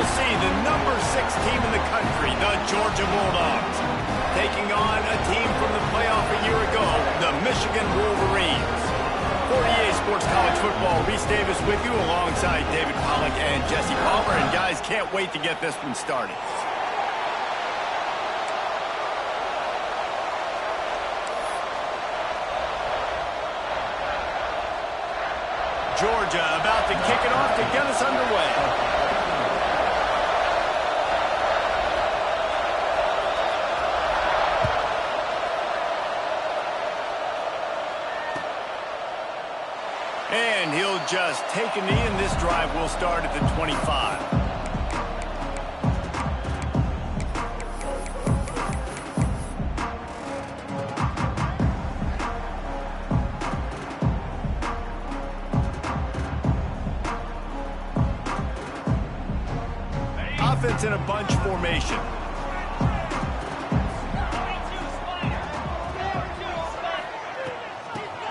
We'll see the #6 team in the country, the Georgia Bulldogs, taking on a team from the playoff a year ago, the Michigan Wolverines. For EA Sports College Football, Reese Davis with you alongside David Pollack and Jesse Palmer. And guys, can't wait to get this one started. Georgia about to kick it off to get us underway. And he'll just take a knee, and this drive will start at the 25. Offense in a bunch formation.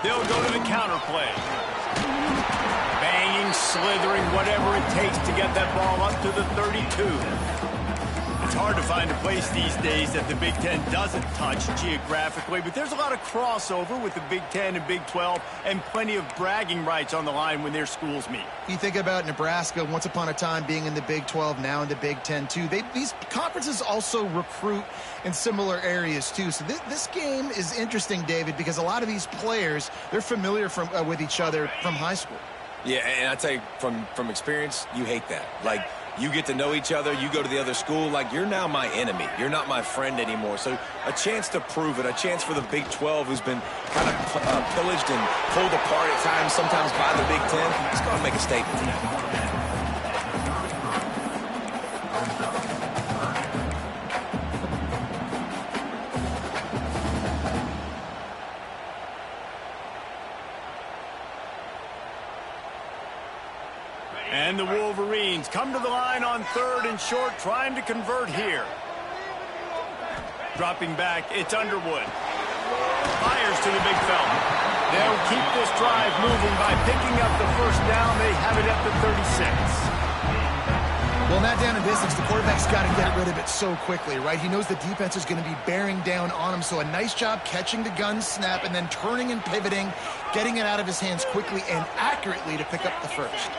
They'll go to the counter play. Banging, slithering, whatever it takes to get that ball up to the 32. It's hard to find a place these days that the Big Ten doesn't touch geographically, but there's a lot of crossover with the Big Ten and Big 12 and plenty of bragging rights on the line when their schools meet. You think about Nebraska once upon a time being in the Big 12, now in the Big 10 too. These conferences also recruit in similar areas too. So this game is interesting, David, because a lot of these players, they're familiar with each other from high school. Yeah, and I tell you, from experience, you hate that. Like, you get to know each other, you go to the other school, like, you're now my enemy. You're not my friend anymore. So a chance to prove it, a chance for the Big 12, who's been kind of pillaged and pulled apart at times, sometimes by the Big 10. Let's go and make a statement today. And the Wolverines come to the line on 3rd and short, trying to convert here. Dropping back, it's Underwood. Fires to the big fella. They'll keep this drive moving by picking up the first down. They have it at the 36. Well, in that down and distance, the quarterback's got to get rid of it so quickly, right? He knows the defense is going to be bearing down on him, so a nice job catching the gun snap and then turning and pivoting, getting it out of his hands quickly and accurately to pick up the first.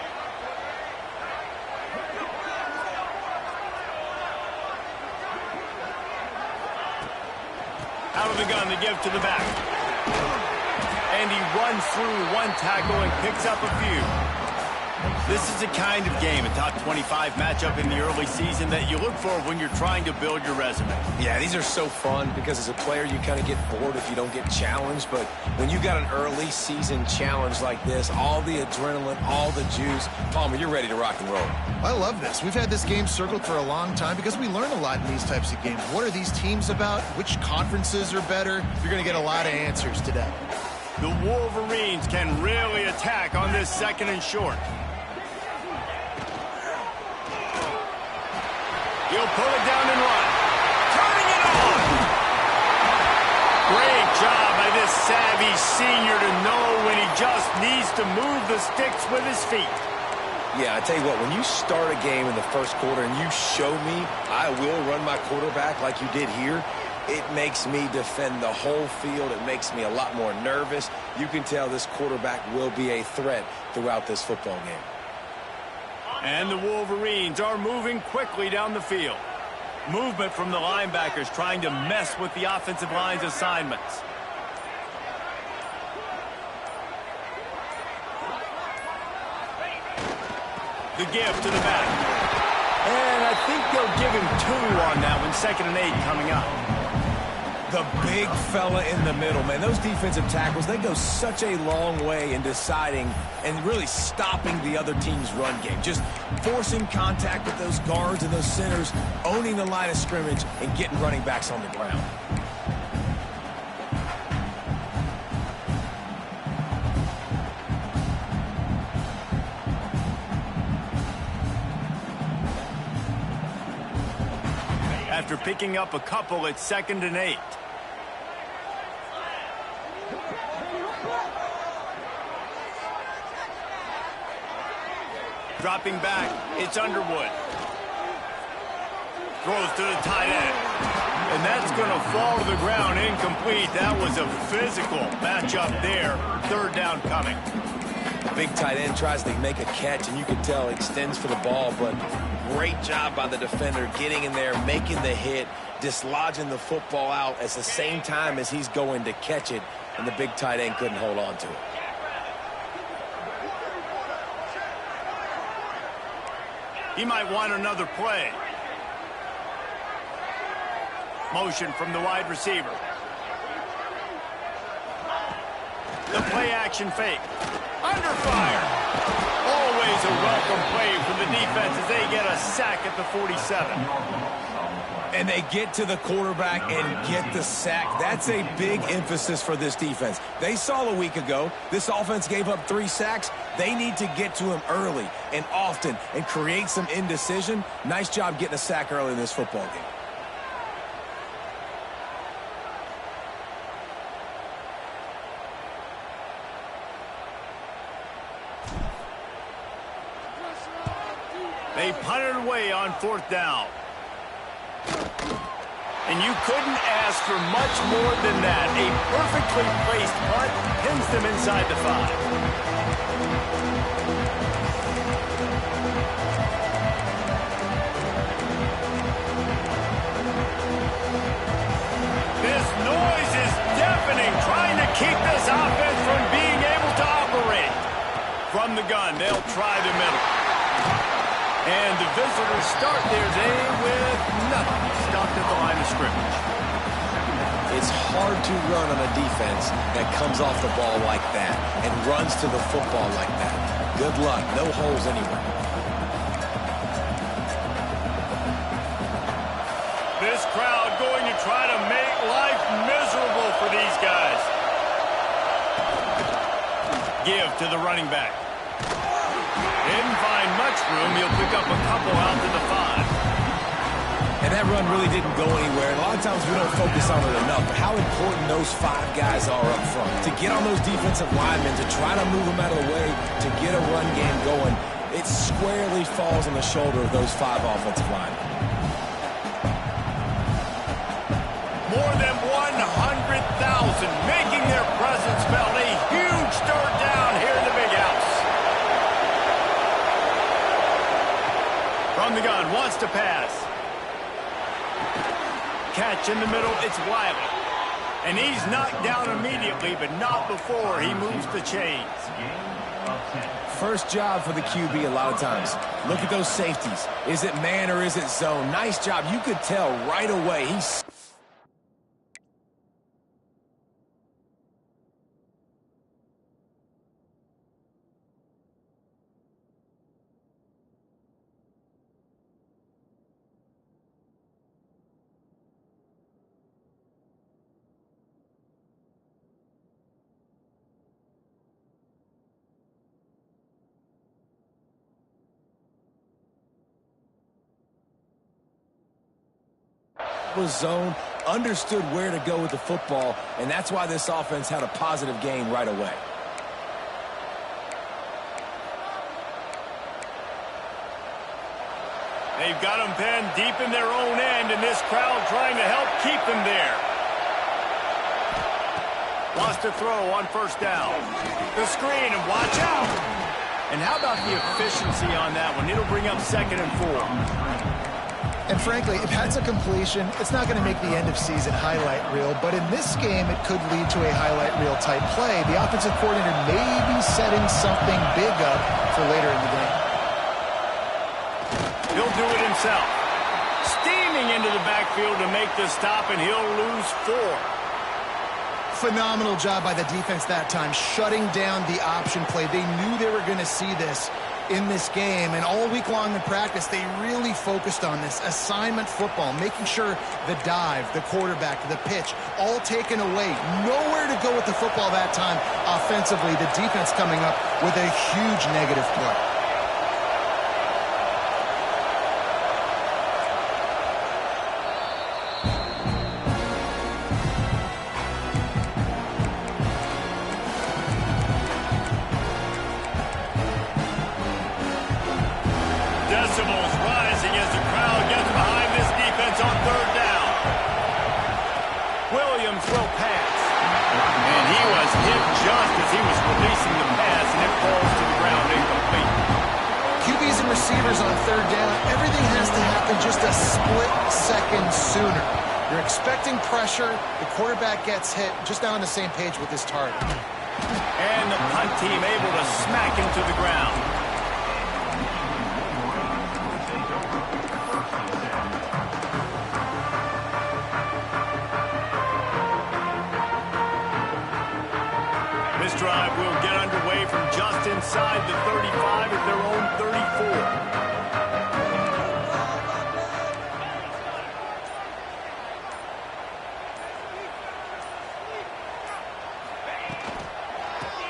Out of the gun to give to the back. And he runs through one tackle and picks up a few. This is the kind of game, a top 25 matchup in the early season, that you look for when you're trying to build your resume. Yeah, these are so fun because as a player you kind of get bored if you don't get challenged. But when you got an early season challenge like this, all the adrenaline, all the juice, Palmer, you're ready to rock and roll. I love this. We've had this game circled for a long time because we learn a lot in these types of games. What are these teams about? Which conferences are better? You're going to get a lot of answers today. The Wolverines can really attack on this 2nd and short. He'll pull it down and run. Turning it on. Great job by this savvy senior to know when he just needs to move the sticks with his feet. Yeah, I tell you what, when you start a game in the first quarter and you show me I will run my quarterback like you did here, it makes me defend the whole field. It makes me a lot more nervous. You can tell this quarterback will be a threat throughout this football game. And the Wolverines are moving quickly down the field. Movement from the linebackers trying to mess with the offensive line's assignments. The give to the back. And I think they'll give him 2 on that one. 2nd and 8 coming up. The big fella in the middle, man. Those defensive tackles, they go such a long way in deciding and really stopping the other team's run game. Just forcing contact with those guards and those centers, owning the line of scrimmage, and getting running backs on the ground. After picking up a couple, it's 2nd and 8. Dropping back, it's Underwood. Throws to the tight end. And that's going to fall to the ground incomplete. That was a physical matchup there. Third down coming. The big tight end tries to make a catch, and you can tell he extends for the ball, but great job by the defender getting in there, making the hit, dislodging the football out at the same time as he's going to catch it, and the big tight end couldn't hold on to it. He might want another play. Motion from the wide receiver. The play action fake. Under fire. Always a welcome play from the defense as they get a sack at the 47. And they get to the quarterback and get the sack. That's a big emphasis for this defense. They saw a week ago, this offense gave up 3 sacks. They need to get to him early and often and create some indecision. Nice job getting a sack early in this football game. They punted away on 4th down. And you couldn't ask for much more than that. A perfectly placed punt pins them inside the 5. This noise is deafening, trying to keep this offense from being able to operate. From the gun, they'll try the middle. And the visitors start their day with nothing. Stopped at the line of scrimmage. It's hard to run on a defense that comes off the ball like that and runs to the football like that. Good luck. No holes anywhere. This crowd going to try to make life miserable for these guys. Give to the running back. Didn't find much room. He'll pick up a couple out to the 5. And that run really didn't go anywhere. And a lot of times we don't focus on it enough. But how important those 5 guys are up front. To get on those defensive linemen, to try to move them out of the way, to get a run game going, it squarely falls on the shoulder of those 5 offensive linemen. More than 100,000 making their presence felt. A huge third down here in the big house. From the gun, wants to pass. Catch in the middle, it's Wiley. And he's knocked down immediately, but not before he moves the chains. First job for the QB a lot of times. Look at those safeties. Is it man or is it zone? Nice job. You could tell right away. He's... was zone, understood where to go with the football, and that's why this offense had a positive game right away. They've got them pinned deep in their own end, and this crowd trying to help keep them there. Wants to throw on 1st down. The screen, and watch out. And how about the efficiency on that one? It'll bring up 2nd and 4. And frankly, if that's a completion, it's not going to make the end-of-season highlight reel. But in this game, it could lead to a highlight reel type play. The offensive coordinator may be setting something big up for later in the game. He'll do it himself. Steaming into the backfield to make the stop, and he'll lose 4. Phenomenal job by the defense that time, shutting down the option play. They knew they were going to see this in this game, and all week long in practice, they really focused on this assignment football, making sure the dive, the quarterback, the pitch, all taken away. Nowhere to go with the football that time offensively. The defense coming up with a huge negative play. receivers on third down, everything has to happen just a split second sooner. You're expecting pressure, the quarterback gets hit, just now on the same page with his target. And the punt team able to smack him to the ground. This drive will get underway from just inside the 35 at their own 34.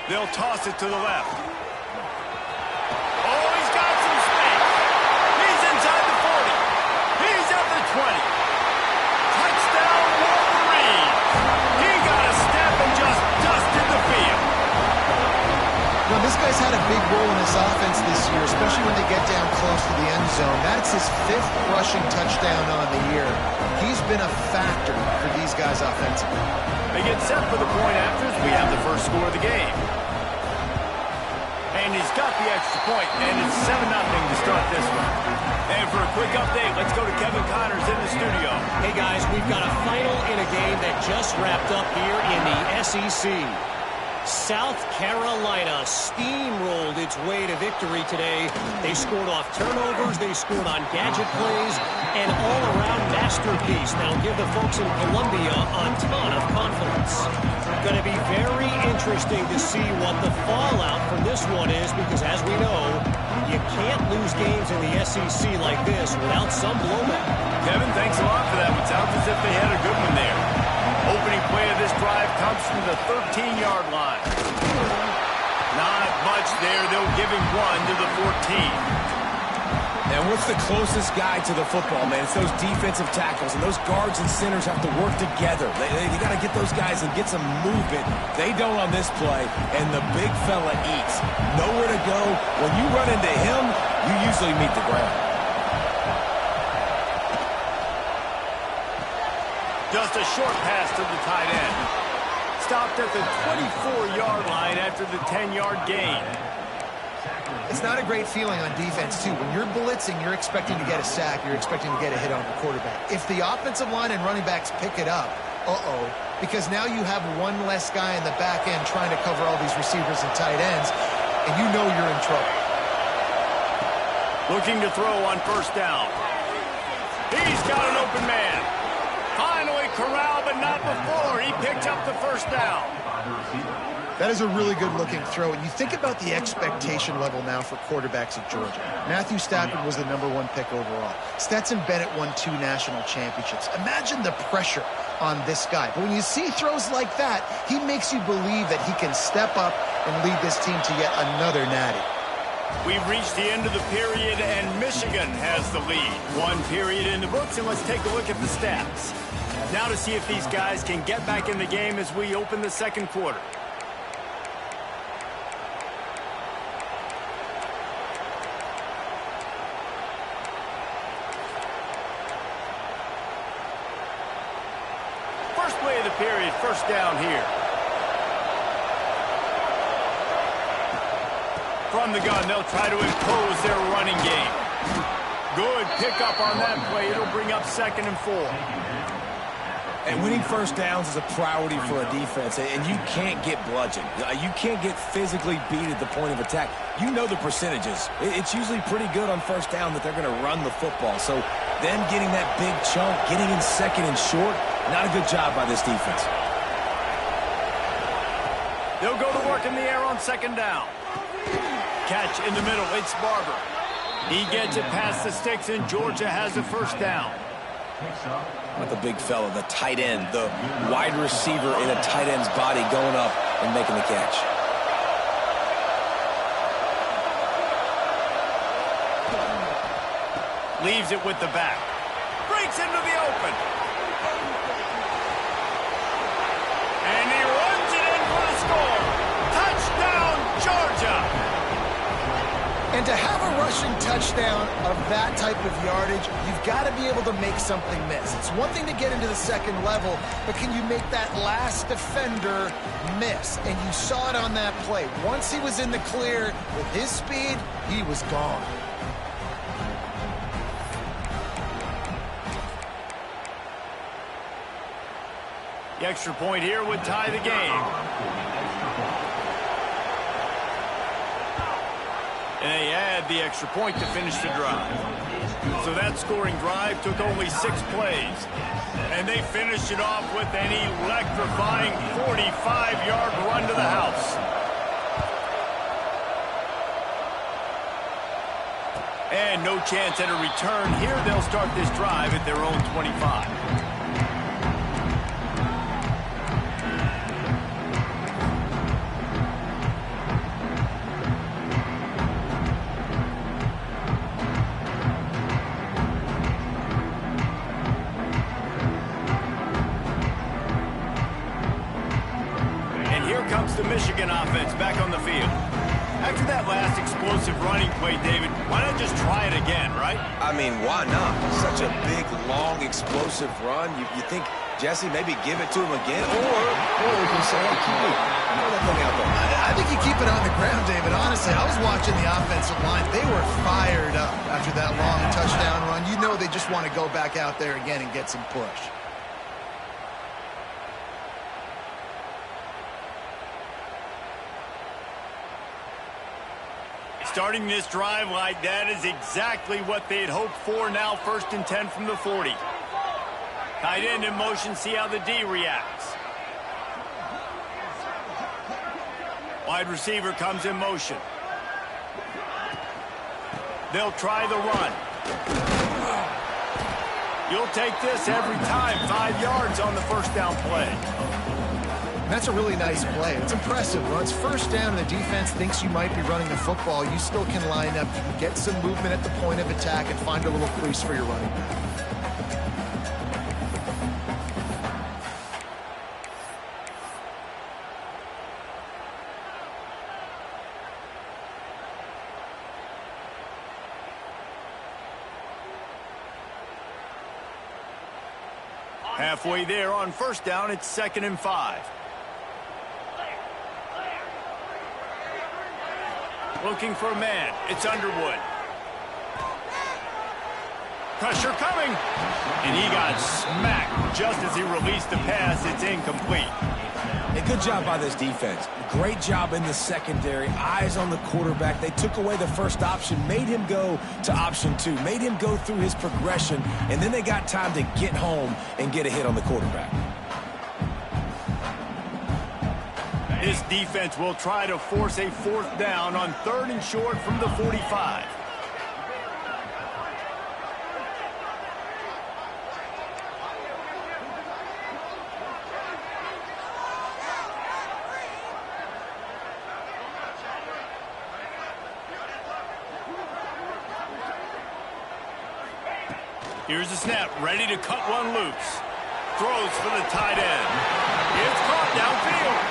They'll toss it to the left. Oh, he's got some space. He's inside the 40. He's at the 20. Touchdown, Wolverine. He got a step and just dusted the field. Well, this guy's had a big role in this offense this year, especially when they get down close to the end zone. That's his 5th rushing touchdown on the year. He's been a factor for these guys offensively. They get set for the point after as we have the first score of the game. And he's got the extra point, and it's 7-0 to start this one. And for a quick update, let's go to Kevin Connors in the studio. Hey, guys, we've got a final in a game that just wrapped up here in the SEC. South Carolina steamrolled its way to victory today. They scored off turnovers, they scored on gadget plays, and all-around masterpiece. Now give the folks in Columbia a ton of confidence. Going to be very interesting to see what the fallout from this one is, because as we know, you can't lose games in the SEC like this without some blowback. Kevin, thanks a lot for that. It sounds as if they had a good one there. Opening play of this drive comes from the 13-yard line. Not much there. They'll give him one to the 14. And what's the closest guy to the football, man? It's those defensive tackles, and those guards and centers have to work together. They got to get those guys and get some movement. They don't on this play, and the big fella eats. Nowhere to go. When you run into him, you usually meet the ground. Just a short pass to the tight end. Stopped at the 24-yard line after the 10-yard gain. It's not a great feeling on defense, too. When you're blitzing, you're expecting to get a sack. You're expecting to get a hit on the quarterback. If the offensive line and running backs pick it up, because now you have one less guy in the back end trying to cover all these receivers and tight ends, and you know you're in trouble. Looking to throw on first down. He's got an open man. Finally corralled, but not before. He picked up the first down. That is a really good-looking throw. And you think about the expectation level now for quarterbacks at Georgia. Matthew Stafford was the #1 pick overall. Stetson Bennett won 2 national championships. Imagine the pressure on this guy. But when you see throws like that, he makes you believe that he can step up and lead this team to yet another natty. We've reached the end of the period, and Michigan has the lead. 1 period in the books, and let's take a look at the stats. Now to see if these guys can get back in the game as we open the second quarter. First play of the period, first down here. From the gun, they'll try to impose their running game. Good pickup on that play. It'll bring up 2nd and 4. And winning first downs is a priority for a defense, and you can't get bludgeoned. You can't get physically beat at the point of attack. You know the percentages. It's usually pretty good on first down that they're going to run the football. So them getting that big chunk, getting in 2nd and short, not a good job by this defense. They'll go to work in the air on 2nd down. Catch in the middle. It's Barber. He gets it past the sticks, and Georgia has a first down. With the big fella, the tight end, the wide receiver in a tight end's body going up and making the catch. Leaves it with the back. Breaks into the open. And he runs it in for the score. Touchdown, Georgia. And to have a rushing touchdown of that type of yardage, you've got to be able to make something miss. It's one thing to get into the second level, but can you make that last defender miss? And you saw it on that play. Once he was in the clear with his speed, he was gone. The extra point here would tie the game. And they add the extra point to finish the drive. So that scoring drive took only 6 plays. And they finished it off with an electrifying 45-yard run to the house. And no chance at a return. Here they'll start this drive at their own 25. The Michigan offense back on the field. After that last explosive running play, David, why not just try it again, right? I mean, why not? Such a big, long, explosive run. You think, Jesse, maybe give it to him again? Or we can say, hey, throw that thing out there. I think you keep it on the ground, David. Honestly, I was watching the offensive line. They were fired up after that long touchdown run. You know they just want to go back out there again and get some push. Starting this drive like that is exactly what they'd hoped for. Now 1st and 10 from the 40. Tight end in motion, see how the D reacts. Wide receiver comes in motion. They'll try the run. You'll take this every time. 5 yards on the first down play. That's a really nice play. It's impressive. Once first down and the defense thinks you might be running the football, you still can line up. You can get some movement at the point of attack and find a little crease for your running back. Halfway there on first down, it's 2nd and 5. Looking for a man. It's Underwood. Pressure coming. And he got smacked just as he released the pass. It's incomplete. A good job by this defense. Great job in the secondary. Eyes on the quarterback. They took away the first option, made him go to option 2, made him go through his progression, and then they got time to get home and get a hit on the quarterback. This defense will try to force a 4th down on 3rd and short from the 45. Here's the snap, ready to cut one loose. Throws for the tight end. It's caught downfield.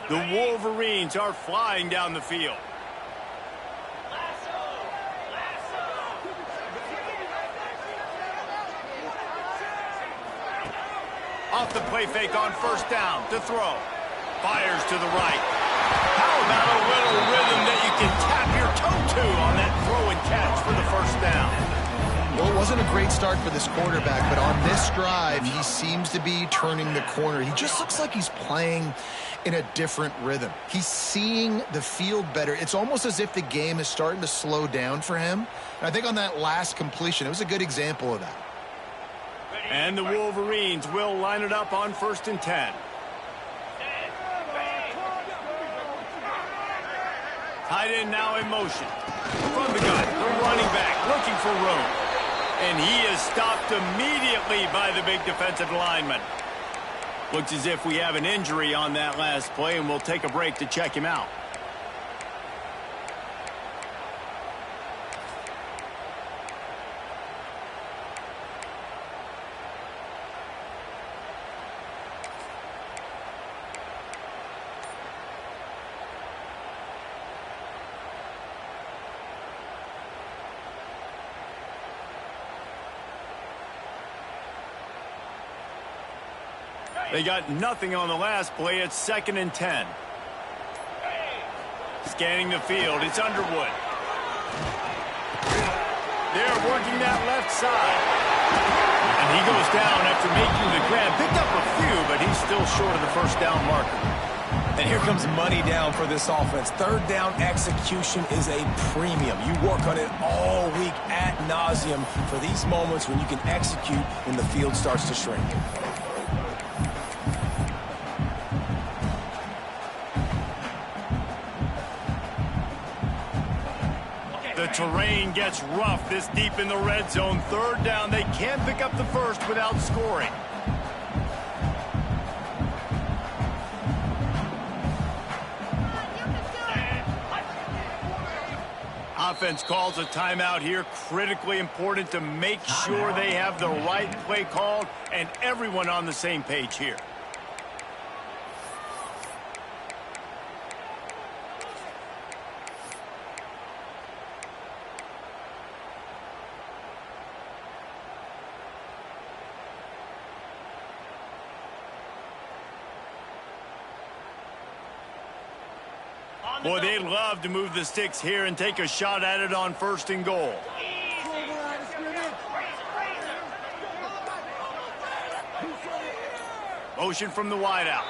The Wolverines are flying down the field. Off the play fake on first down to throw. Fires to the right. How about a little rhythm that you can tap your toe to on that throw and catch for the first down? Well, it wasn't a great start for this quarterback, but on this drive, he seems to be turning the corner. He just looks like he's playing in a different rhythm. He's seeing the field better. It's almost as if the game is starting to slow down for him. And I think on that last completion, it was a good example of that. And the Wolverines will line it up on 1st and 10. Tight end now in motion. From the gun, the running back looking for room. And he is stopped immediately by the big defensive lineman. Looks as if we have an injury on that last play, and we'll take a break to check him out. They got nothing on the last play. It's 2nd and 10. Scanning the field, it's Underwood. They're working that left side. And he goes down after making the grab. Picked up a few, but he's still short of the first down marker. And here comes money down for this offense. 3rd down execution is a premium. You work on it all week ad nauseum for these moments when you can execute when the field starts to shrink. The terrain gets rough this deep in the red zone. 3rd down. They can't pick up the first without scoring. Offense calls a timeout here. Critically important to make sure they have the right play called and everyone on the same page here. Boy, they'd love to move the sticks here and take a shot at it on 1st and goal. Motion from the wideout.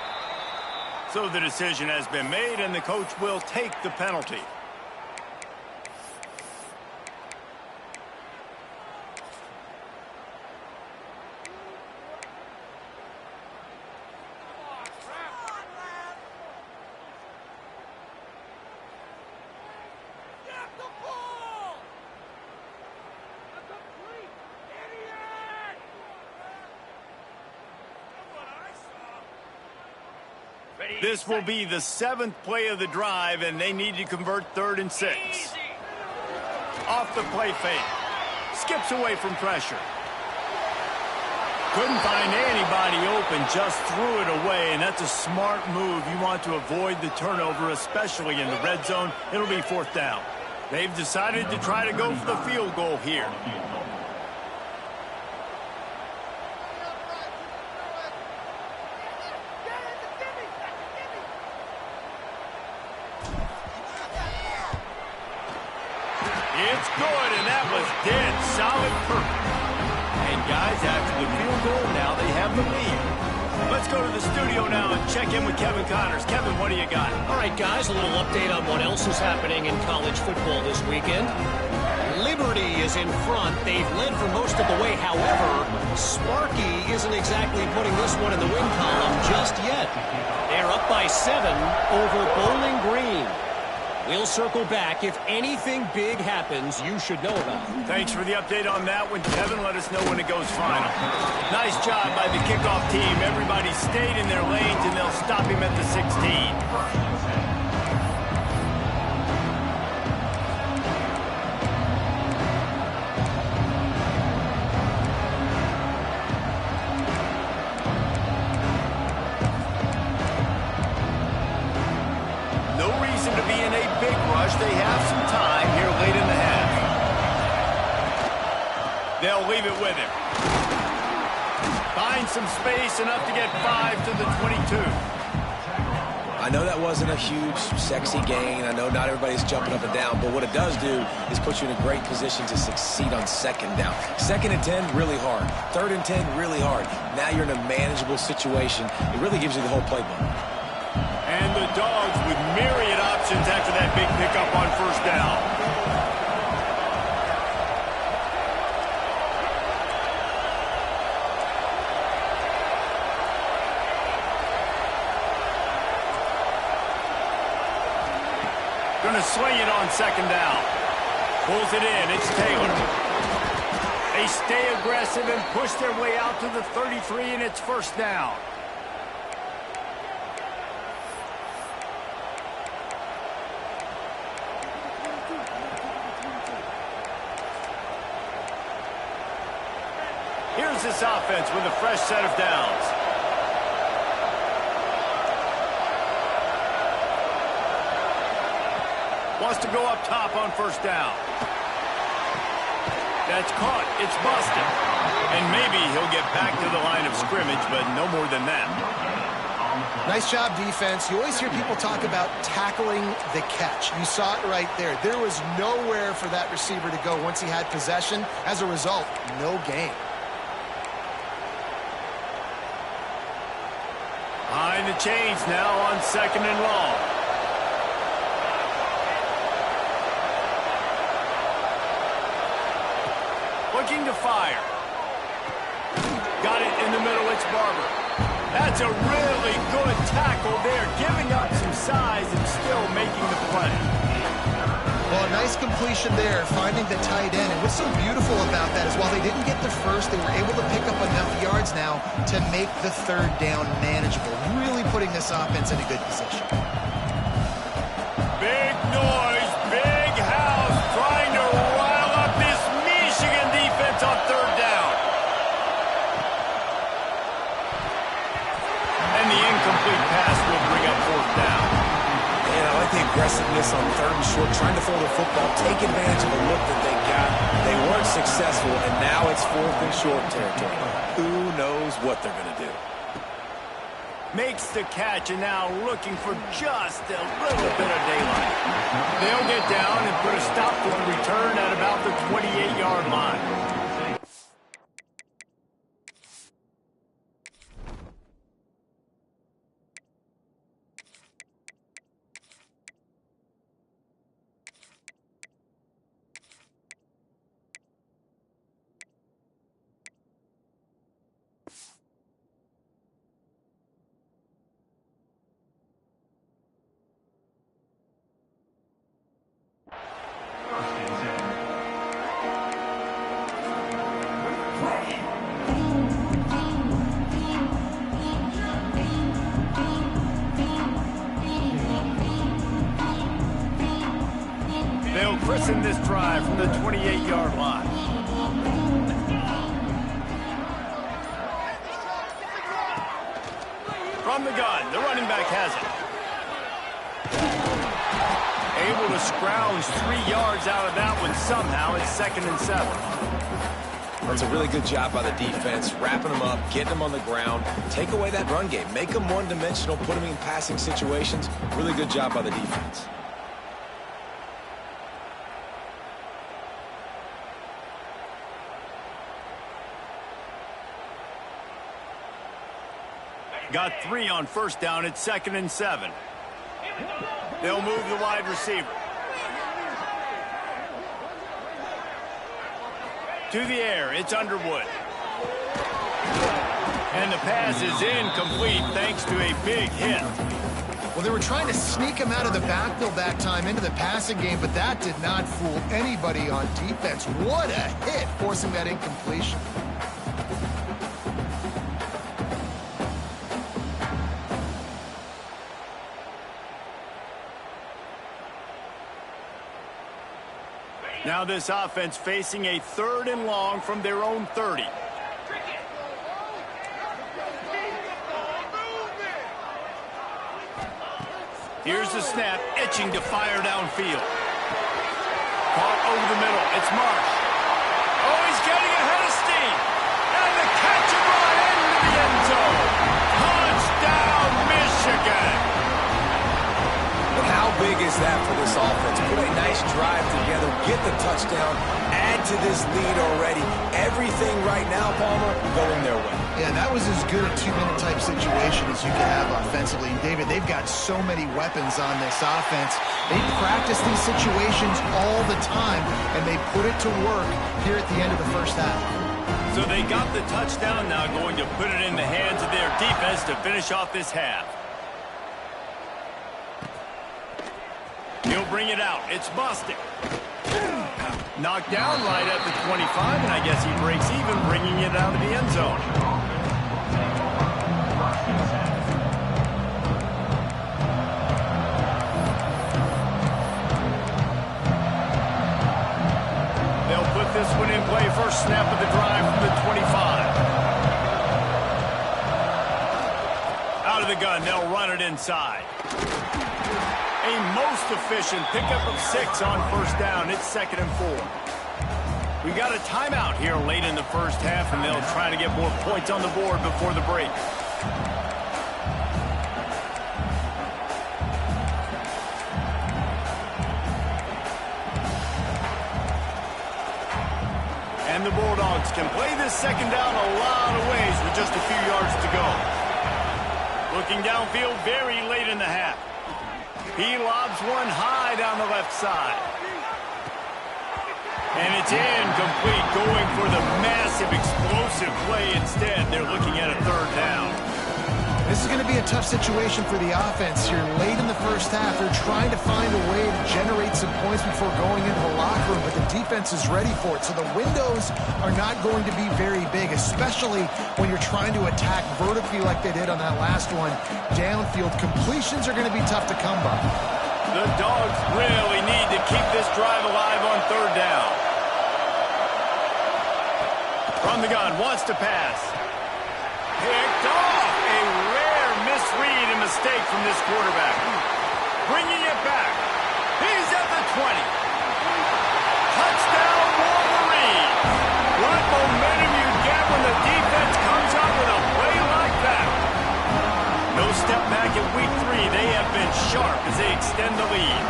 So the decision has been made, and the coach will take the penalty. This will be the 7th play of the drive, and they need to convert 3rd and 6. Off the play fake. Skips away from pressure. Couldn't find anybody open, just threw it away, and that's a smart move. You want to avoid the turnover, especially in the red zone. It'll be 4th down. They've decided to try to go for the field goal here. It's good, and that was dead solid perfect. And guys, after the field goal, now they have the lead. Let's go to the studio now and check in with Kevin Connors. Kevin, what do you got? All right, guys, a little update on what else is happening in college football this weekend. Liberty is in front. They've led for most of the way. However, Sparky isn't exactly putting this one in the win column just yet. They're up by 7 over Bowling Green. We'll circle back. If anything big happens, you should know about it. Thanks for the update on that one, Kevin. Let us know when it goes final. Nice job by the kickoff team. Everybody stayed in their lanes, and they'll stop him at the 16. They have some time here late in the half. They'll leave it with him. Find some space, enough to get 5 to the 22. I know that wasn't a huge, sexy gain. I know not everybody's jumping up and down, but what it does do is put you in a great position to succeed on 2nd down. 2nd and 10, really hard. 3rd and 10, really hard. Now you're in a manageable situation. It really gives you the whole playbook. And the Dogs with myriad options after that big pickup on 1st down. Going to swing it on 2nd down. Pulls it in. It's Taylor. They stay aggressive and push their way out to the 33, and it's 1st down. Here's this offense with a fresh set of downs. Wants to go up top on 1st down. That's caught. It's busted. And maybe he'll get back to the line of scrimmage, but no more than that. Nice job, defense. You always hear people talk about tackling the catch. You saw it right there. There was nowhere for that receiver to go once he had possession. As a result, no gain. Behind the chains now on 2nd and long. Looking to fire. Got it in the middle. It's Barber. That's a really good tackle there, giving up some size and still making the play. Well, a nice completion there, finding the tight end. And what's so beautiful about that is while they didn't get the first, they were able to pick up enough yards now to make the 3rd down manageable, really putting this offense in a good position. Big noise, big house, trying to rile up this Michigan defense on 3rd down. And the incomplete pass will bring up 4th down. Man, I like the aggressiveness on 3rd and short, trying to throw the football, take advantage of the look that they got. They weren't successful, and now it's 4th and short territory. Who knows what they're going to do? Makes the catch, and now looking for just a little bit of daylight. They'll get down and put a stop to the return at about the 28-yard line. They'll christen this drive from the 28-yard line. From the gun, the running back has it. Able to scrounge 3 yards out of that one somehow. It's 2nd and 7. That's a really good job by the defense, wrapping them up, getting them on the ground, take away that run game, make them one-dimensional, put them in passing situations. Really good job by the defense. Got 3 on 1st down. It's 2nd and 7. They'll move the wide receiver. To the air, it's Underwood. And the pass is incomplete thanks to a big hit. Well, they were trying to sneak him out of the backfield that time into the passing game, but that did not fool anybody on defense. What a hit, forcing that incompletion. Now this offense facing a 3rd and long from their own 30. Here's the snap, itching to fire downfield. Caught over the middle, it's Marsh. Oh, he's getting ahead of steam. And the catch and run into the end zone. Touchdown, Michigan. How big is that for this offense? Put a nice drive together, get the touchdown, add to this lead already. Everything right now, Palmer, going their way. Yeah, that was as good a 2-minute type situation as you could have offensively. And David, they've got so many weapons on this offense. They practice these situations all the time, and they put it to work here at the end of the 1st half. So they got the touchdown, now going to put it in the hands of their defense to finish off this half. He'll bring it out. It's Bostic. Knocked down right at the 25, and I guess he breaks even, bringing it out of the end zone. They'll put this one in play. First snap of the drive from the 25. Out of the gun, they'll run it inside. A most efficient pickup of 6 on 1st down. It's 2nd and 4. We got a timeout here late in the first half, and they'll try to get more points on the board before the break. And the Bulldogs can play this second down a lot of ways with just a few yards to go. Looking downfield very late in the half. He lobs one high down the left side. And it's incomplete, going for the massive explosive play instead. They're looking at a third down. This is going to be a tough situation for the offense here. Late in the first half, they're trying to find a way to generate some points before going into the locker room, but the defense is ready for it. So the windows are not going to be very big, especially when you're trying to attack vertically like they did on that last one. Downfield completions are going to be tough to come by. The Dogs really need to keep this drive alive on third down. From the gun, wants to pass. Picked off. A rare misread and mistake from this quarterback. Bringing it back. He's at the 20. Touchdown, Wolverine. What momentum you get when the defense comes up with a play like that. No step back in week 3. They have been sharp as they extend the lead.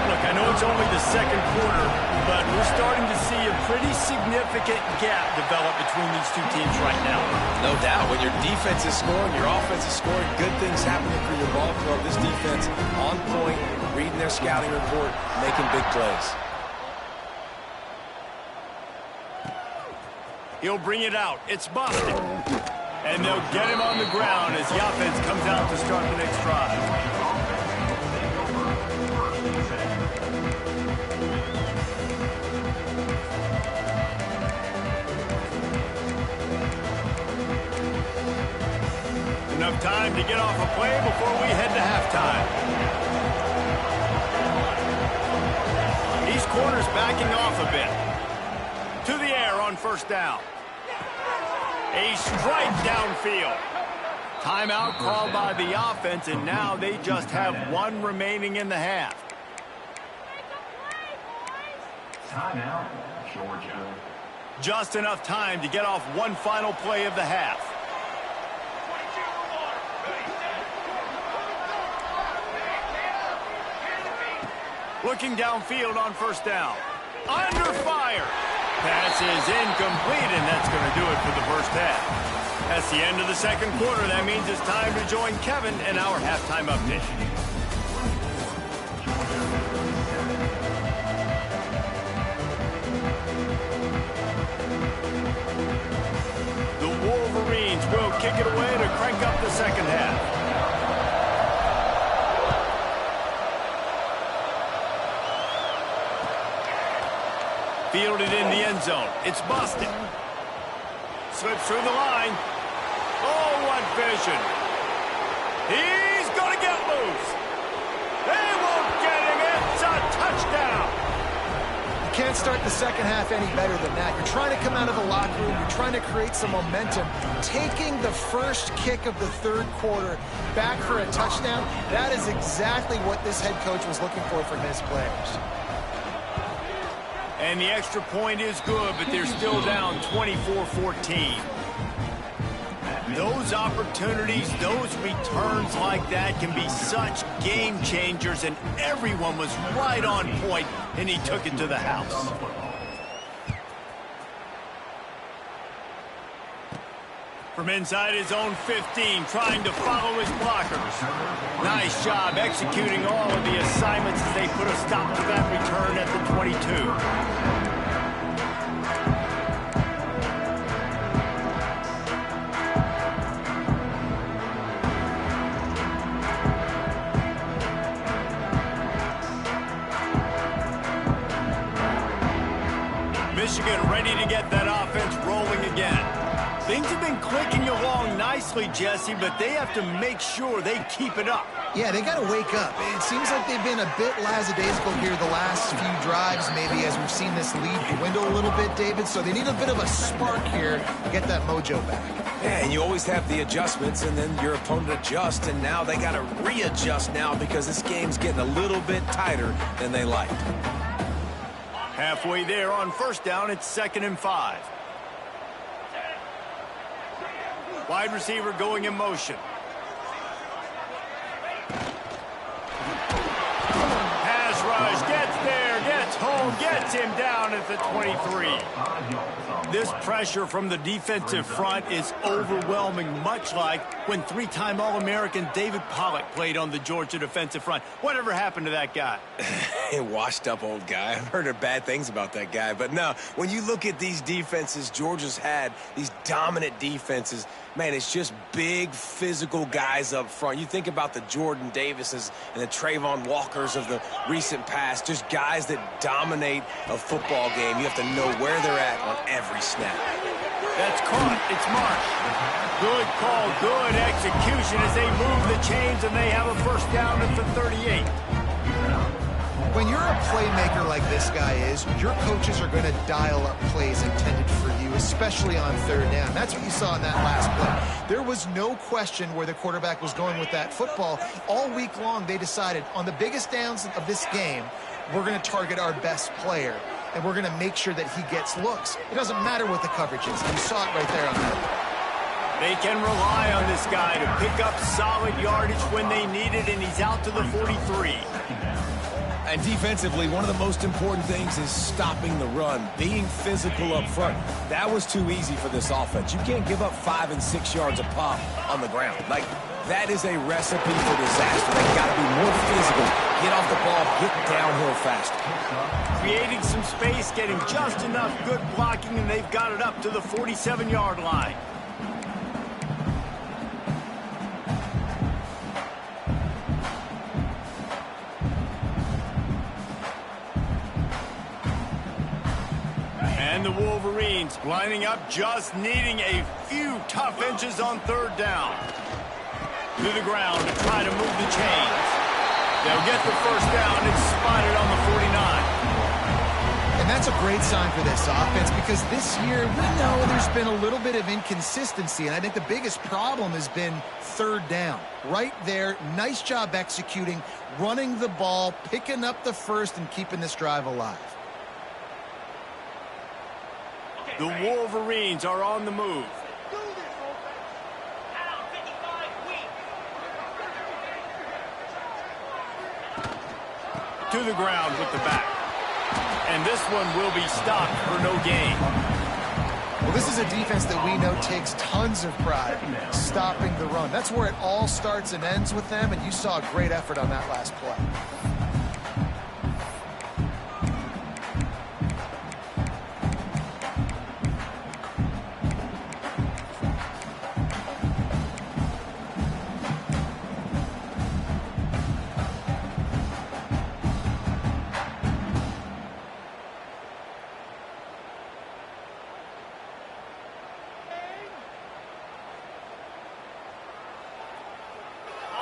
Look, I know it's only the second quarter, but we're starting to see a pretty significant gap develop between these two teams right now. No doubt. When your defense is scoring, your offense is scoring, good things happening for your ball club. This defense on point, reading their scouting report, making big plays. He'll bring it out. It's busted. And they'll get him on the ground as the offense comes out to start the next drive. Enough time to get off a play before we head to halftime. These corners backing off a bit. To the air on first down. A strike downfield. Timeout called by the offense, and now they just have one remaining in the half. Timeout, Georgia. Just enough time to get off one final play of the half. Looking downfield on first down. Under fire. Pass is incomplete, and that's going to do it for the first half. That's the end of the second quarter. That means it's time to join Kevin in our halftime update. The Wolverines will kick it away to crank up the second half. Fielded in the end zone. It's busted. Slips through the line. Oh, what vision. He's going to get loose. They won't get him. It's a touchdown. You can't start the second half any better than that. You're trying to come out of the locker room. You're trying to create some momentum. Taking the first kick of the third quarter back for a touchdown, that is exactly what this head coach was looking for from his players. And the extra point is good, but they're still down 24-14. Those opportunities, those returns like that can be such game changers, and everyone was right on point, and he took it to the house. From inside his own 15, trying to follow his blockers. Nice job executing all of the assignments as they put a stop to that return at the 22. Michigan ready to get that offense rolling again. Things have been clicking along nicely, Jesse, but they have to make sure they keep it up. Yeah, they got to wake up. It seems like they've been a bit lackadaisical here the last few drives, maybe as we've seen this lead dwindle a little bit, David. So they need a bit of a spark here to get that mojo back. Yeah, and you always have the adjustments, and then your opponent adjusts, and now they got to readjust now because this game's getting a little bit tighter than they like. Halfway there on first down, it's 2nd and 5. Wide receiver going in motion. Pass rush, gets there, gets home, gets him down at the 23. This pressure from the defensive front is overwhelming, much like when three-time All-American David Pollack played on the Georgia defensive front. Whatever happened to that guy? Washed up old guy. I've heard bad things about that guy. But no, when you look at these defenses Georgia's had, these dominant defenses, man, it's just big, physical guys up front. You think about the Jordan Davises and the Trayvon Walkers of the recent past, just guys that dominate a football game. You have to know where they're at on every snap. That's caught. It's Marsh. Good call, good execution as they move the chains, and they have a first down at the 38. When you're a playmaker like this guy is, your coaches are going to dial up plays intended for you, especially on third down. That's what you saw in that last play. There was no question where the quarterback was going with that football. All week long, they decided on the biggest downs of this game, we're going to target our best player, and we're going to make sure that he gets looks. It doesn't matter what the coverage is. You saw it right there on that. They can rely on this guy to pick up solid yardage when they need it, and he's out to the 43. And defensively, one of the most important things is stopping the run, being physical up front. That was too easy for this offense. You can't give up 5 and 6 yards a pop on the ground. Like, that is a recipe for disaster. They've got to be more physical. Get off the ball, get downhill faster. Creating some space, getting just enough good blocking, and they've got it up to the 47-yard line. And the Wolverines lining up, just needing a few tough inches on third down. To the ground to try to move the chains. They'll get the first down. It's spotted on the 49. And that's a great sign for this offense because this year we know there's been a little bit of inconsistency, and I think the biggest problem has been third down. Right there, nice job executing, running the ball, picking up the first, and keeping this drive alive. The Wolverines are on the move. To the ground with the back. And this one will be stopped for no gain. Well, this is a defense that we know takes tons of pride stopping the run. That's where it all starts and ends with them, and you saw a great effort on that last play.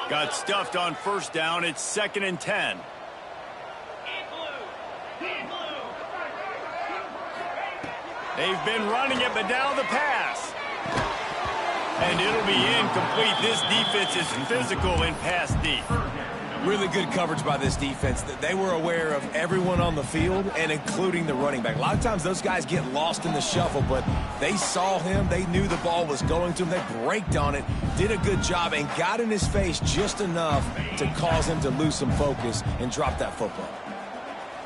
Got stuffed on first down. It's 2nd and 10. They've been running it, but now the pass. And it'll be incomplete. This defense is physical in pass deep. Really good coverage by this defense. They were aware of everyone on the field and including the running back. A lot of times those guys get lost in the shuffle, but they saw him. They knew the ball was going to him. They braked on it, did a good job, and got in his face just enough to cause him to lose some focus and drop that football.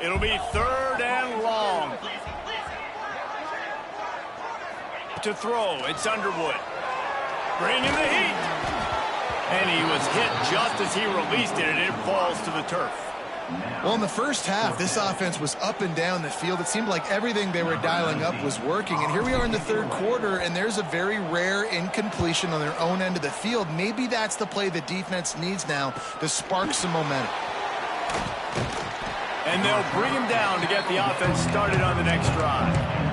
It'll be 3rd and long. To throw, it's Underwood. Bringing the heat. And he was hit just as he released it, and it falls to the turf. Well, in the first half, this offense was up and down the field. It seemed like everything they were dialing up was working. And here we are in the third quarter, and there's a very rare incompletion on their own end of the field. Maybe that's the play the defense needs now to spark some momentum. And they'll bring him down to get the offense started on the next drive.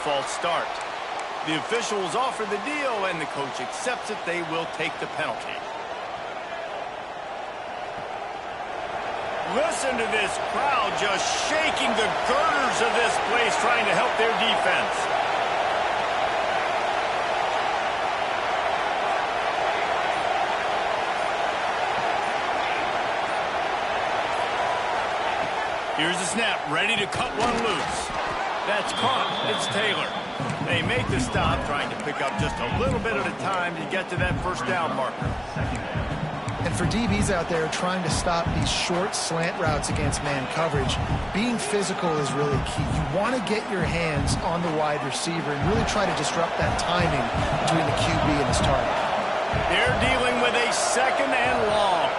false start. The officials offer the deal, and the coach accepts it. They will take the penalty. Listen to this crowd just shaking the girders of this place, trying to help their defense. Here's the snap, ready to cut one loose. That's caught. It's Taylor. They make the stop, trying to pick up just a little bit at a time to get to that first down marker. And for DBs out there trying to stop these short slant routes against man coverage, being physical is really key. You want to get your hands on the wide receiver and really try to disrupt that timing between the QB and his target. They're dealing with a second and long.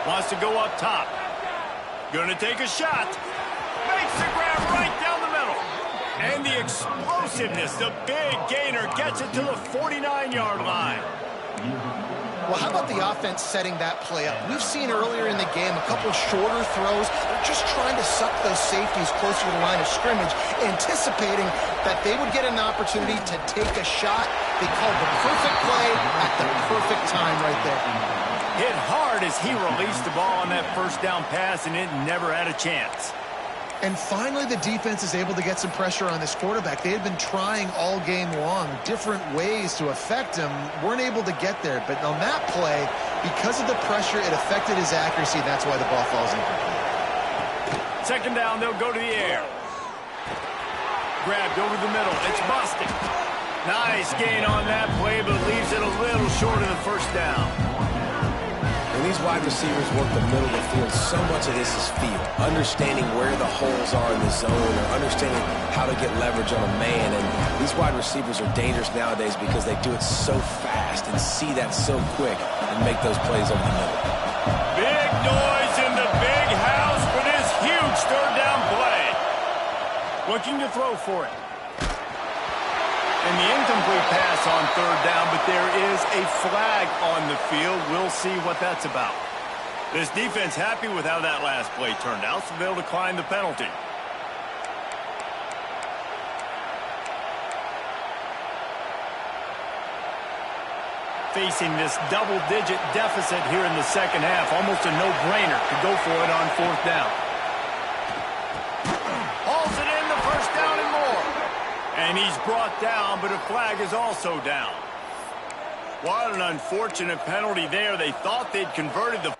Wants to go up top. Gonna take a shot. Makes the grab right down the middle. And the explosiveness, the big gainer, gets it to the 49-yard line. Well, how about the offense setting that play up? We've seen earlier in the game a couple shorter throws. They're just trying to suck those safeties closer to the line of scrimmage, anticipating that they would get an opportunity to take a shot. They called the perfect play at the perfect time right there. Hit hard as he released the ball on that first down pass, and it never had a chance. And finally, the defense is able to get some pressure on this quarterback. They had been trying all game long, different ways to affect him, weren't able to get there. But on that play, because of the pressure, it affected his accuracy, and that's why the ball falls incomplete. Second down, they'll go to the air. Grabbed over the middle. It's busted. Nice gain on that play, but leaves it a little short of the first down. When these wide receivers work the middle of the field, so much of this is feel. Understanding where the holes are in the zone, or understanding how to get leverage on a man. And these wide receivers are dangerous nowadays because they do it so fast and see that so quick and make those plays over the middle. Big noise in the big house for this huge third down play. Looking to throw for it. And the incomplete pass on third down, but there is a flag on the field. We'll see what that's about. This defense happy with how that last play turned out, so they'll decline the penalty. Facing this double-digit deficit here in the second half, almost a no-brainer to go for it on fourth down. Hauls it in, the first down and more. And he's brought down, but a flag is also down. What an unfortunate penalty there. They thought they'd converted the...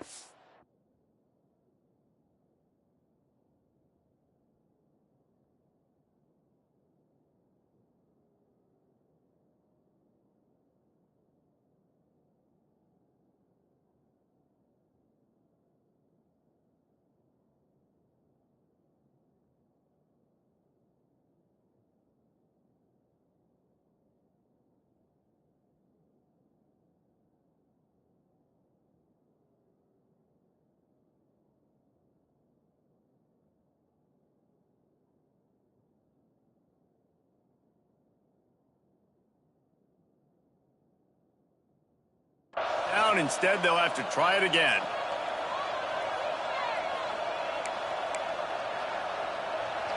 Down. Instead, they'll have to try it again.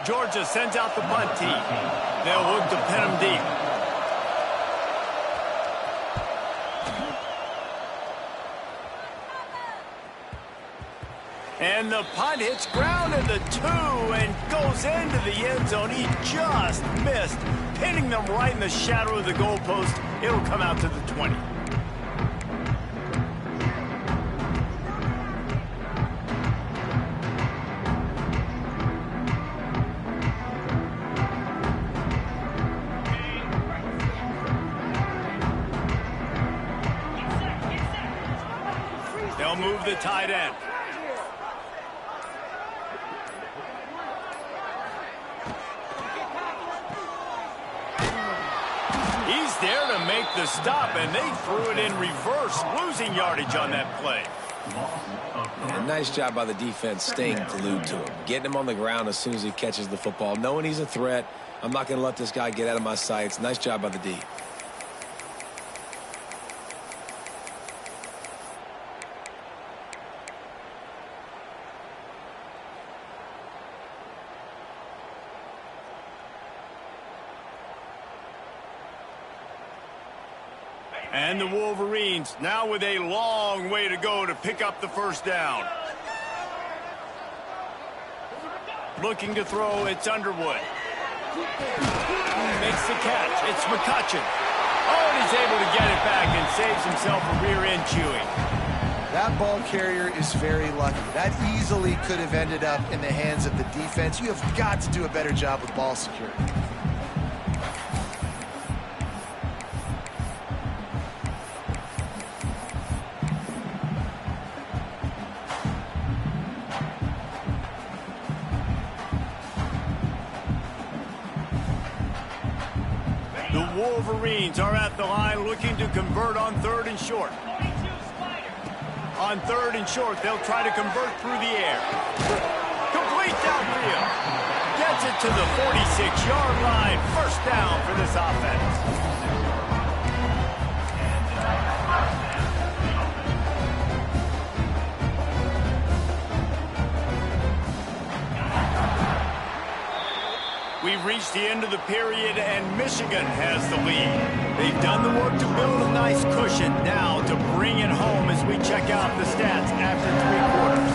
Georgia sends out the punt team. They'll look to pin him deep. And the punt hits ground at the 2 and goes into the end zone. He just missed, pinning them right in the shadow of the goalpost. It'll come out to the 20. They'll move the tight end. He's there to make the stop, and they threw it in reverse, losing yardage on that play. A nice job by the defense staying glued to him, getting him on the ground as soon as he catches the football, knowing he's a threat. I'm not going to let this guy get out of my sights. Nice job by the D. And the Wolverines now with a long way to go to pick up the first down. Looking to throw, it's Underwood. Makes the catch. It's McCutcheon. Oh, and he's able to get it back and saves himself a rear end chewing. That ball carrier is very lucky. That easily could have ended up in the hands of the defense. You have got to do a better job with ball security. The Wolverines are at the line looking to convert on 3rd and short. On 3rd and short, they'll try to convert through the air. Complete downfield. Gets it to the 46-yard line. First down for this offense. We've reached the end of the period, and Michigan has the lead. They've done the work to build a nice cushion. Now to bring it home as we check out the stats after 3 quarters.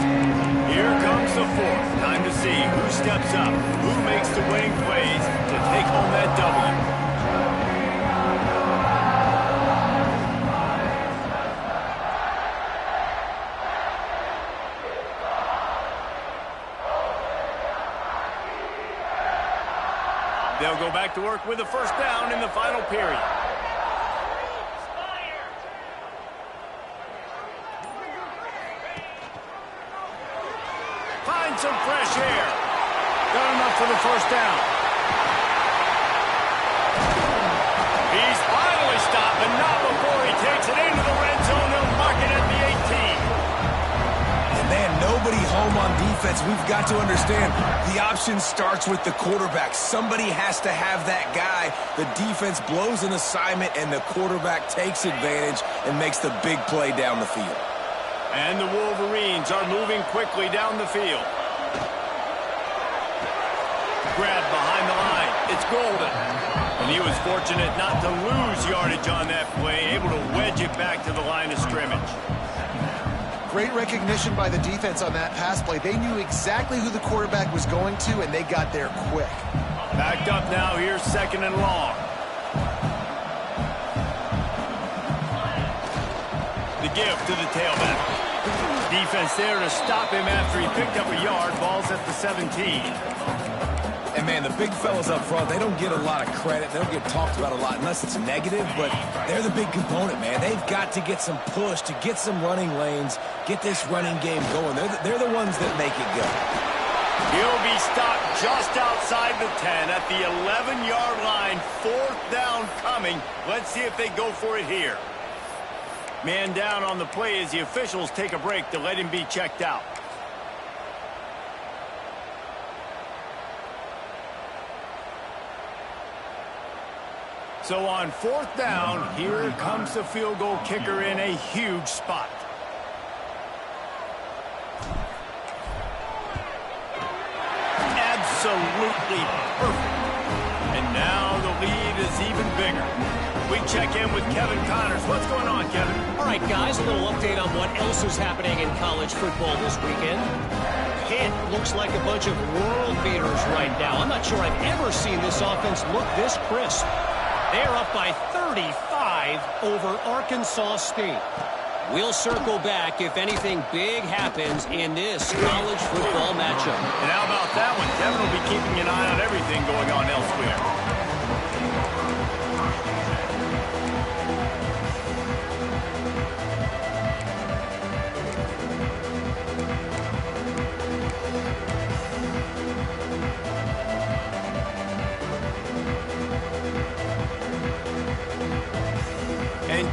Here comes the 4th. Time to see who steps up, who makes the winning plays to take home that W. They'll go back to work with a first down in the final period. Find some fresh air. Got enough for the first down. He's finally stopped, but not before he takes it into the red zone. He'll mark it at the 18. Man, nobody home on defense. We've got to understand the option starts with the quarterback. Somebody has to have that guy. The defense blows an assignment, and the quarterback takes advantage and makes the big play down the field. And the Wolverines are moving quickly down the field. Grab behind the line. It's Golden. And he was fortunate not to lose yardage on that play, able to wedge it back to the line of scrimmage. Great recognition by the defense on that pass play. They knew exactly who the quarterback was going to, and they got there quick. Backed up now. Here's 2nd and long. The give to the tailback. Defense there to stop him after he picked up a yard. Ball's at the 17. And, man, the big fellas up front, they don't get a lot of credit. They don't get talked about a lot unless it's negative, but they're the big component, man. They've got to get some push, to get some running lanes, get this running game going. They're the ones that make it go. He'll be stopped just outside the 10 at the 11-yard line. 4th down coming. Let's see if they go for it here. Man down on the play as the officials take a break to let him be checked out. So on 4th down, here comes the field goal kicker in a huge spot. Absolutely perfect. And now the lead is even bigger. We check in with Kevin Connors. What's going on, Kevin? All right, guys, a little update on what else is happening in college football this weekend. Pitt looks like a bunch of world beaters right now. I'm not sure I've ever seen this offense look this crisp. They're up by 35 over Arkansas State. We'll circle back if anything big happens in this college football matchup. And how about that one? Kevin will be keeping an eye on everything going on elsewhere.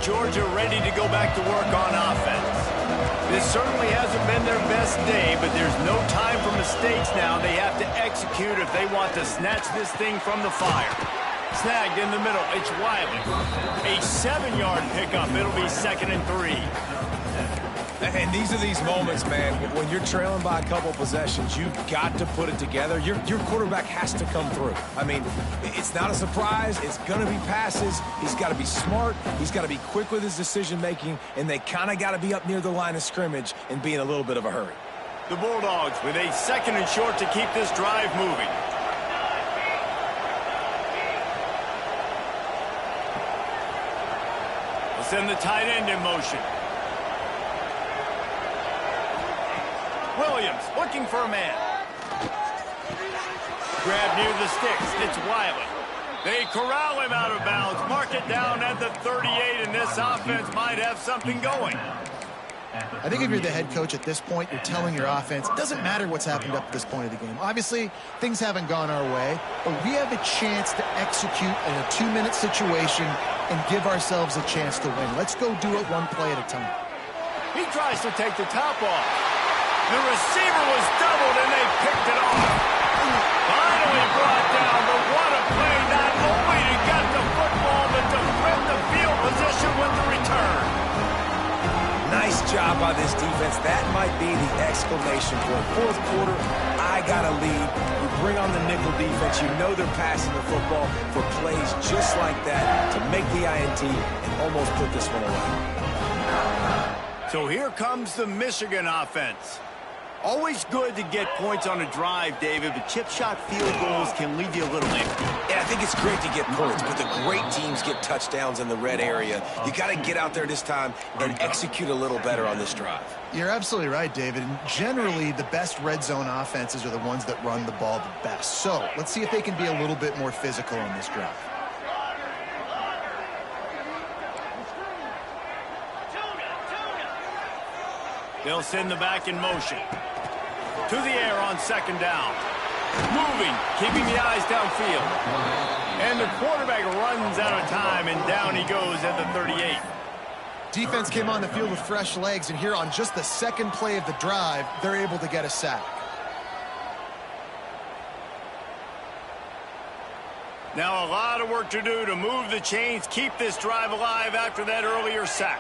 Georgia ready to go back to work on offense. This certainly hasn't been their best day, but there's no time for mistakes now. They have to execute if they want to snatch this thing from the fire. Snagged in the middle. It's Wiley. A 7-yard pickup. It'll be 2nd and 3. And these are these moments, man, when you're trailing by a couple possessions, you've got to put it together. Your quarterback has to come through. I mean, it's not a surprise. It's going to be passes. He's got to be smart. He's got to be quick with his decision-making, and they kind of got to be up near the line of scrimmage and be in a little bit of a hurry. The Bulldogs with a 2nd and short to keep this drive moving. We'll send the tight end in motion. Williams looking for a man. Grab near the sticks. It's Wiley. They corral him out of bounds. Mark it down at the 38, and this offense might have something going. I think if you're the head coach at this point, you're telling your offense, it doesn't matter what's happened up to this point of the game. Obviously, things haven't gone our way, but we have a chance to execute in a 2-minute situation and give ourselves a chance to win. Let's go do it one play at a time. He tries to take the top off. The receiver was doubled, and they picked it off. Finally brought down, but what a play, not only to get the football, but to flip the field position with the return. Nice job by this defense. That might be the exclamation point. Fourth quarter, I got a lead. You bring on the nickel defense. You know they're passing the football for plays just like that to make the INT and almost put this one away. So here comes the Michigan offense. Always good to get points on a drive, David, but chip shot field goals can leave you a little empty. Yeah, I think it's great to get points, but the great teams get touchdowns in the red area. You got to get out there this time and execute a little better on this drive. You're absolutely right, David. And generally, the best red zone offenses are the ones that run the ball the best. So let's see if they can be a little bit more physical on this drive. They'll send the back in motion. To the air on 2nd down. Moving, keeping the eyes downfield. And the quarterback runs out of time, and down he goes at the 38. Defense came on the field with fresh legs, and here on just the 2nd play of the drive, they're able to get a sack. Now a lot of work to do to move the chains, keep this drive alive after that earlier sack.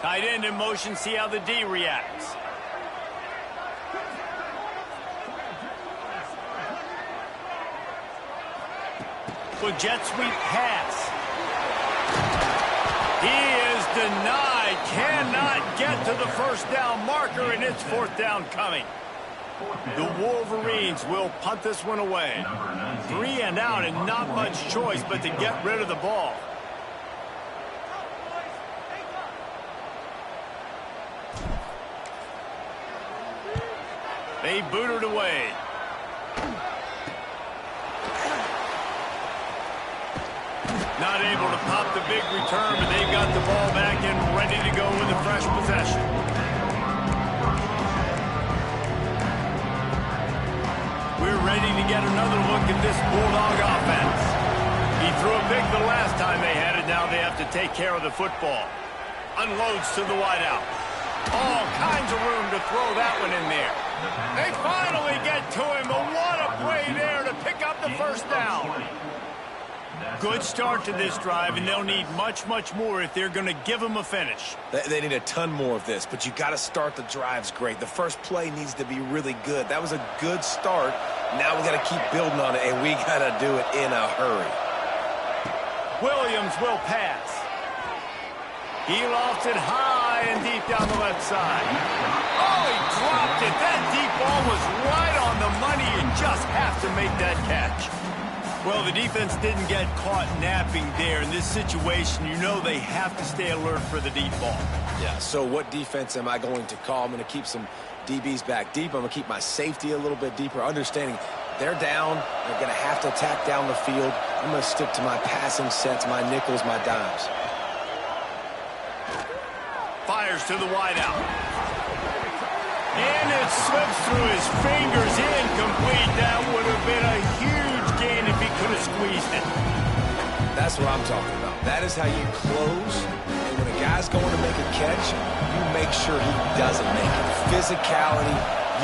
Tight end in motion, see how the D reacts. With jet sweep pass. He is denied, cannot get to the 1st down marker, and it's 4th down coming. The Wolverines will punt this one away. 3 and out, and not much choice but to get rid of the ball. They boot it away. Not able to pop the big return, but they've got the ball back and ready to go with a fresh possession. We're ready to get another look at this Bulldog offense. He threw it big the last time they had it. Now they have to take care of the football. Unloads to the wideout. All kinds of room to throw that one in there. They finally get to him, but what a play there to pick up the 1st down. Good start to this drive, and they'll need much, much more if they're going to give them a finish. They need a ton more of this, but you got to start the drives great. The first play needs to be really good. That was a good start. Now we got to keep building on it, and we got to do it in a hurry. Williams will pass. He lofts it high and deep down the left side. Oh, he dropped it. That deep ball was right on the money. You just have to make that catch. Well, the defense didn't get caught napping there. In this situation, you know they have to stay alert for the deep ball. Yeah, so what defense am I going to call? I'm going to keep some DBs back deep. I'm going to keep my safety a little bit deeper, understanding they're down. They're going to have to attack down the field. I'm going to stick to my passing sets, my nickels, my dimes. Fires to the wideout. And it slips through his fingers, incomplete. That would have been a huge gain if he could have squeezed it. That's what I'm talking about. That is how you close. And when a guy's going to make a catch, you make sure he doesn't make it. Physicality,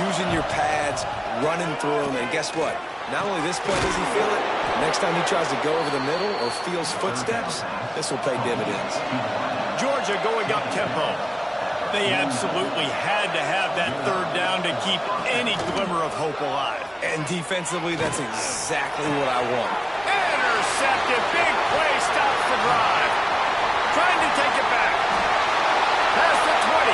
using your pads, running through them. And guess what? Not only this play does he feel it, next time he tries to go over the middle or feels footsteps, this will pay dividends. Georgia going up tempo. They absolutely had to have that third down to keep any glimmer of hope alive. And defensively, that's exactly what I want. Intercepted. Big play stops the drive. Trying to take it back. Past the 20.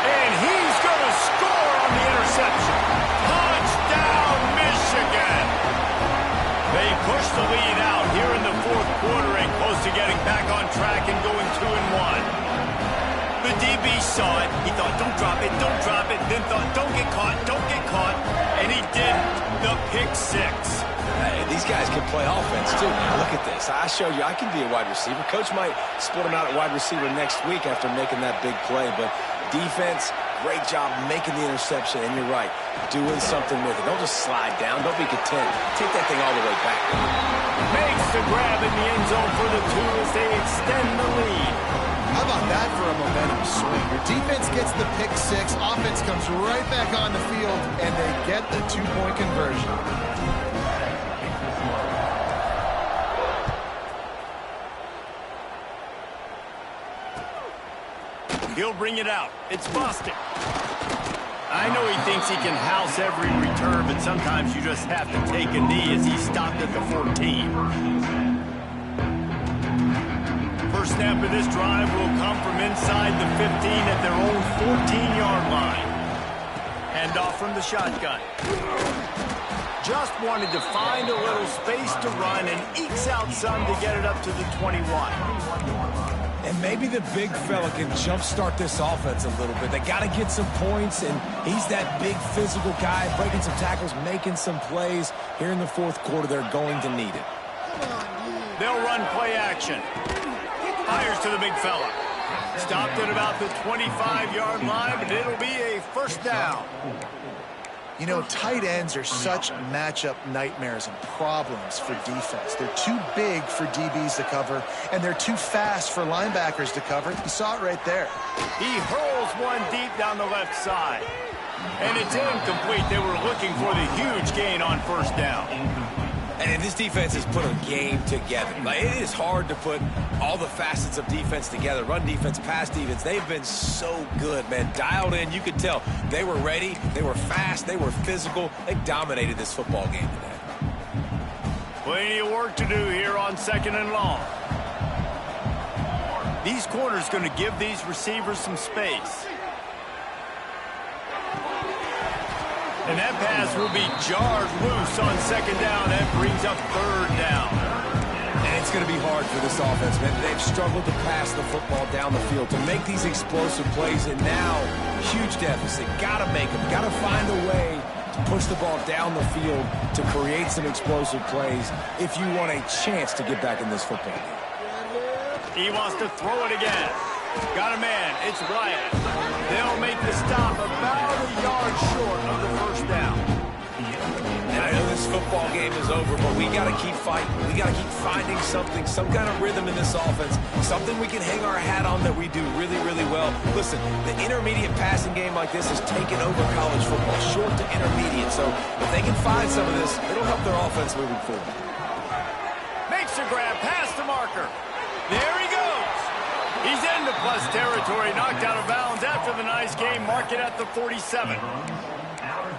And he's going to score on the interception. Touchdown, Michigan. They push the lead out here in the fourth quarter and close to getting back on track and going 2-1. The DB saw it. He thought, don't drop it, then thought, don't get caught, and he didn't. The pick six. Hey, these guys can play offense, too. Now, look at this. I showed you I can be a wide receiver. Coach might split him out at wide receiver next week after making that big play, but defense, great job making the interception, and you're right, doing something with it. Don't just slide down. Don't be content. Take that thing all the way back. Makes the grab in the end zone for the two as they extend the lead. How about that for a momentum swing? Your defense gets the pick six, offense comes right back on the field, and they get the two-point conversion. He'll bring it out. It's Bostic. I know he thinks he can house every return, but sometimes you just have to take a knee as he stopped at the 14. First snap of this drive will come from inside the 15 at their own 14-yard line. Hand off from the shotgun. Just wanted to find a little space to run and ekes out some to get it up to the 21. And maybe the big fella can jumpstart this offense a little bit. They got to get some points, and he's that big physical guy, breaking some tackles, making some plays. Here in the fourth quarter, they're going to need it. They'll run play action. Fires to the big fella. Stopped at about the 25-yard line, but it'll be a first down. You know, tight ends are such matchup nightmares and problems for defense. They're too big for DBs to cover, and they're too fast for linebackers to cover. You saw it right there. He hurls one deep down the left side. And it's incomplete. They were looking for the huge gain on first down. And this defense has put a game together. Like, it is hard to put all the facets of defense together. Run defense, pass defense. They've been so good, man. Dialed in. You could tell they were ready. They were fast. They were physical. They dominated this football game today. Plenty of work to do here on 2nd and long. These corners going to give these receivers some space. And that pass will be jarred loose on 2nd down. That brings up 3rd down. And it's going to be hard for this offense, man. They've struggled to pass the football down the field, to make these explosive plays, and now, huge deficit. Got to make them. Got to find a way to push the ball down the field to create some explosive plays if you want a chance to get back in this football game. He wants to throw it again. Got a man. It's Wyatt. They'll make the stop about a yard short of the first down. And I know this football game is over, but we got to keep fighting. We got to keep finding something, some kind of rhythm in this offense, something we can hang our hat on that we do really, really well. Listen, the intermediate passing game like this has taken over college football, short to intermediate. So if they can find some of this, it'll help their offense moving forward. Makes a grab past the marker. There he goes. He's into plus territory, knocked out of bounds after the nice game. Mark it at the 47.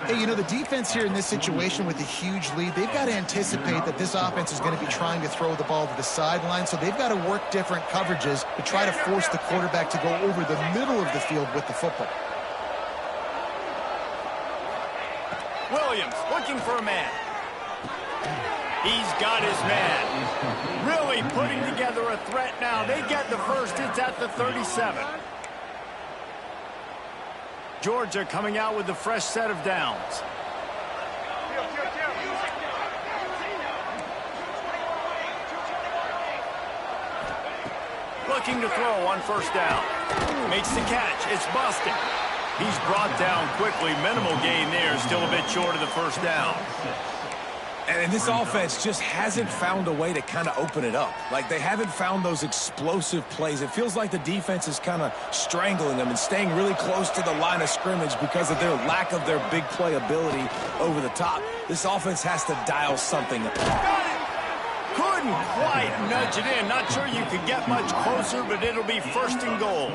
Hey, you know, the defense here in this situation with a huge lead, they've got to anticipate that this offense is going to be trying to throw the ball to the sideline, so they've got to work different coverages to try to force the quarterback to go over the middle of the field with the football. Williams looking for a man. He's got his man. Really putting together a threat now. They get the first. It's at the 37. Georgia coming out with a fresh set of downs. Looking to throw on first down. Makes the catch. It's Bostic. He's brought down quickly. Minimal gain there. Still a bit short of the first down. And this offense just hasn't found a way to kind of open it up. Like, they haven't found those explosive plays. It feels like the defense is kind of strangling them and staying really close to the line of scrimmage because of their lack of their big play ability over the top. This offense has to dial something up. Got it. Could Couldn't quite nudge it in. Not sure you could get much closer, but it'll be first and goal.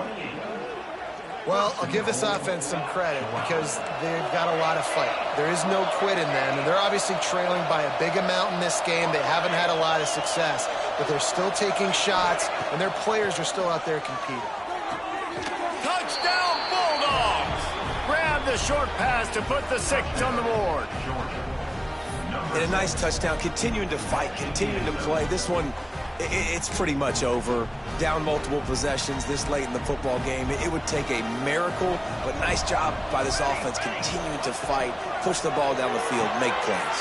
Well, I'll give this offense some credit because they've got a lot of fight. There is no quit in them, and they're obviously trailing by a big amount in this game. They haven't had a lot of success, but they're still taking shots, and their players are still out there competing. Touchdown, Bulldogs! Grab the short pass to put the 6 on the board. And a nice touchdown, continuing to fight, continuing to play. This one, it's pretty much over. Down multiple possessions this late in the football game. It would take a miracle, but nice job by this offense continuing to fight, push the ball down the field, make plays.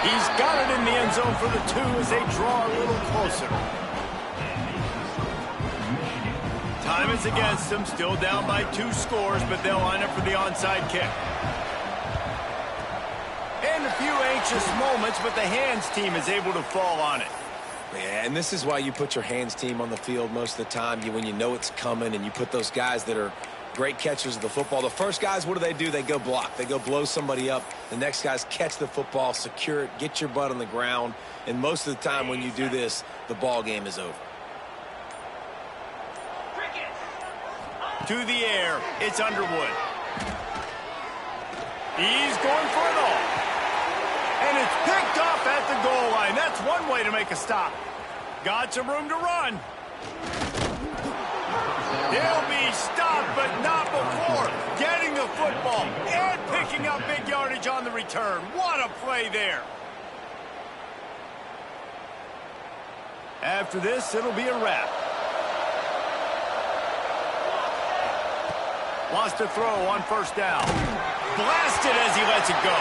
He's got it in the end zone for the 2 as they draw a little closer. Time is against them, still down by 2 scores, but they'll line up for the onside kick. And a few anxious moments, but the hands team is able to fall on it. Yeah, and this is why you put your hands team on the field most of the time. When you know it's coming and you put those guys that are great catchers of the football. The first guys, what do? They go block. They go blow somebody up. The next guys catch the football, secure it, get your butt on the ground. And most of the time when you do this, the ball game is over. To the air, it's Underwood. He's going for it all. And it's picked off at the goal line. That's one way to make a stop. Got some room to run. He'll be stopped, but not before getting the football and picking up big yardage on the return. What a play there. After this, it'll be a wrap. Wants to throw on first down. Blasted as he lets it go.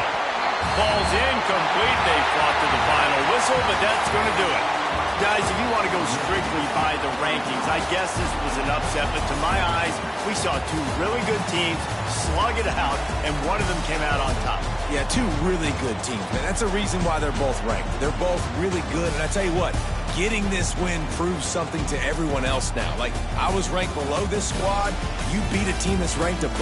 Ball's incomplete. They fought to the final whistle, but that's going to do it. Guys, if you want to go strictly by the rankings, I guess this was an upset, but to my eyes, we saw 2 really good teams slug it out, and one of them came out on top. Yeah, 2 really good teams, man. That's a reason why they're both ranked. They're both really good, and I tell you what, getting this win proves something to everyone else now. Like, I was ranked below this squad. You beat a team that's ranked above.